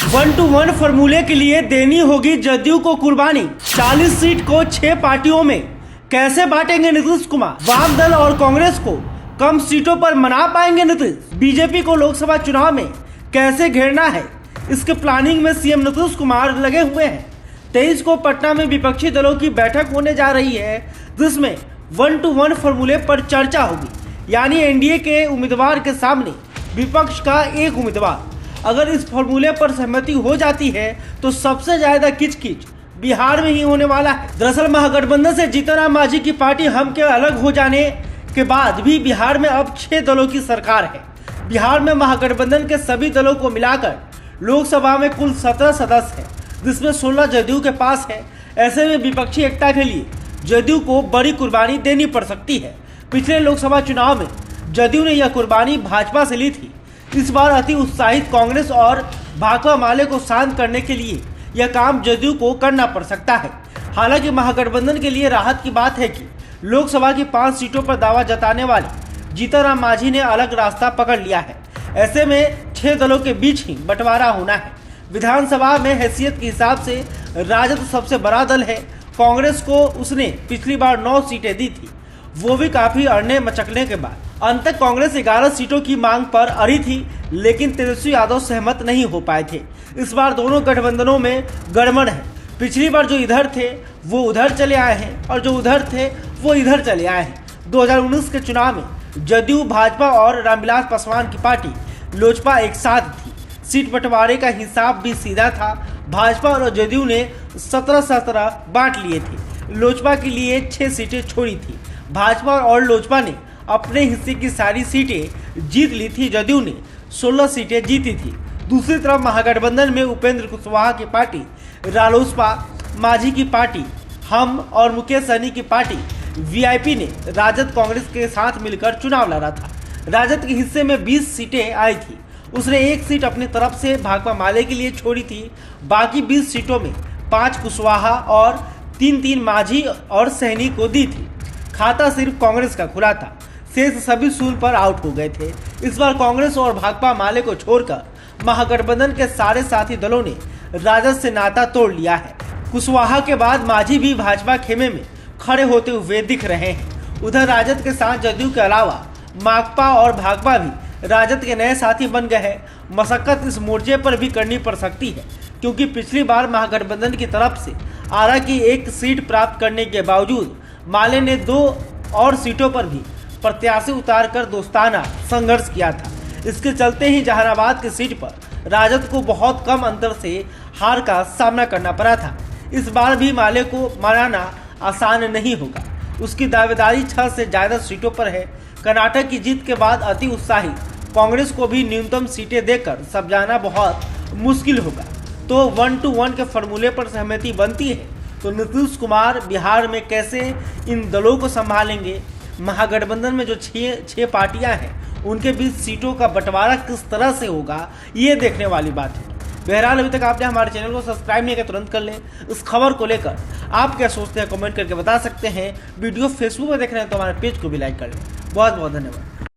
1-to-1 फॉर्मूले के लिए देनी होगी जदयू को कुर्बानी। 40 सीट को 6 पार्टियों में कैसे बांटेंगे नीतीश कुमार। वाम दल और कांग्रेस को कम सीटों पर मना पाएंगे नीतीश। बीजेपी को लोकसभा चुनाव में कैसे घेरना है, इसके प्लानिंग में सीएम नीतीश कुमार लगे हुए हैं। 23 को पटना में विपक्षी दलों की बैठक होने जा रही है, जिसमें 1-to-1 फॉर्मूले पर चर्चा होगी। यानी एनडीए के उम्मीदवार के सामने विपक्ष का एक उम्मीदवार। अगर इस फॉर्मूले पर सहमति हो जाती है तो सबसे ज्यादा किचकिच बिहार में ही होने वाला है। दरअसल महागठबंधन से जीतनराम मांझी की पार्टी हम के अलग हो जाने के बाद भी बिहार में अब 6 दलों की सरकार है। बिहार में महागठबंधन के सभी दलों को मिलाकर लोकसभा में कुल 17 सदस्य हैं, जिसमें 16 जदयू के पास है। ऐसे में विपक्षी एकता के लिए जदयू को बड़ी कुर्बानी देनी पड़ सकती है। पिछले लोकसभा चुनाव में जदयू ने यह कुर्बानी भाजपा से ली थी। इस बार अति उत्साहित कांग्रेस और भाकपा माले को शांत करने के लिए यह काम जदयू को करना पड़ सकता है। हालांकि महागठबंधन के लिए राहत की बात है कि लोकसभा की 5 सीटों पर दावा जताने वाले जीतनराम मांझी ने अलग रास्ता पकड़ लिया है। ऐसे में 6 दलों के बीच ही बंटवारा होना है। विधानसभा में हैसियत के हिसाब से राजद सबसे बड़ा दल है। कांग्रेस को उसने पिछली बार 9 सीटें दी थी, वो भी काफी अड़ने मचकने के बाद। अंत तक कांग्रेस 11 सीटों की मांग पर अड़ी थी, लेकिन तेजस्वी यादव सहमत नहीं हो पाए थे। इस बार दोनों गठबंधनों में गड़बड़ है। पिछली बार जो इधर थे वो उधर चले आए हैं और जो उधर थे वो इधर चले आए हैं। 2019 के चुनाव में जदयू, भाजपा और रामविलास पासवान की पार्टी लोजपा एक साथ थी। सीट बंटवारे का हिसाब भी सीधा था। भाजपा और जदयू ने 17-17 बांट लिए थे। लोजपा के लिए 6 सीटें छोड़ी थी। भाजपा और लोजपा ने अपने हिस्से की सारी सीटें जीत ली थी। जदयू ने 16 सीटें जीती थी। दूसरी तरफ महागठबंधन में उपेंद्र कुशवाहा की पार्टी रालोसपा, मांझी की पार्टी हम और मुकेश सहनी की पार्टी वीआईपी ने राजद कांग्रेस के साथ मिलकर चुनाव लड़ा था। राजद के हिस्से में 20 सीटें आई थी। उसने 1 सीट अपनी तरफ से भाकपा माले के लिए छोड़ी थी। बाकी 20 सीटों में 5 कुशवाहा और 3 मांझी और सहनी को दी थी। खाता सिर्फ कांग्रेस का खुला था। शेष सभी सूल पर आउट हो गए थे। इस बार कांग्रेस और भाकपा माले को छोड़कर महागठबंधन के सारे साथी दलों ने राजद से नाता तोड़ लिया है। कुशवाहा के बाद मांझी भी भाजपा खेमे में खड़े होते हुए दिख रहे हैं। उधर राजद के साथ जदयू के अलावा माकपा और भाकपा भी राजद के नए साथी बन गए हैं। मशक्कत इस मोर्चे पर भी करनी पड़ सकती है, क्योंकि पिछली बार महागठबंधन की तरफ से आरा की 1 सीट प्राप्त करने के बावजूद माले ने 2 और सीटों पर भी प्रत्याशी उतारकर दोस्ताना संघर्ष किया था। इसके चलते ही जहानाबाद की सीट पर राजद को बहुत कम अंतर से हार का सामना करना पड़ा था। इस बार भी माले को मनाना आसान नहीं होगा। उसकी दावेदारी 6 से ज़्यादा सीटों पर है। कर्नाटक की जीत के बाद अति उत्साहित कांग्रेस को भी न्यूनतम सीटें देकर समझाना बहुत मुश्किल होगा। तो 1-to-1 के फॉर्मूले पर सहमति बनती है तो नीतीश कुमार बिहार में कैसे इन दलों को संभालेंगे। महागठबंधन में जो 6 पार्टियां हैं उनके बीच सीटों का बंटवारा किस तरह से होगा, ये देखने वाली बात है। बहरहाल अभी तक आपने हमारे चैनल को सब्सक्राइब नहीं किया, तुरंत कर लें। इस खबर को लेकर आप क्या सोचते हैं कमेंट करके बता सकते हैं। वीडियो फेसबुक पर देख रहे हैं तो हमारे पेज को भी लाइक कर लें। बहुत बहुत धन्यवाद।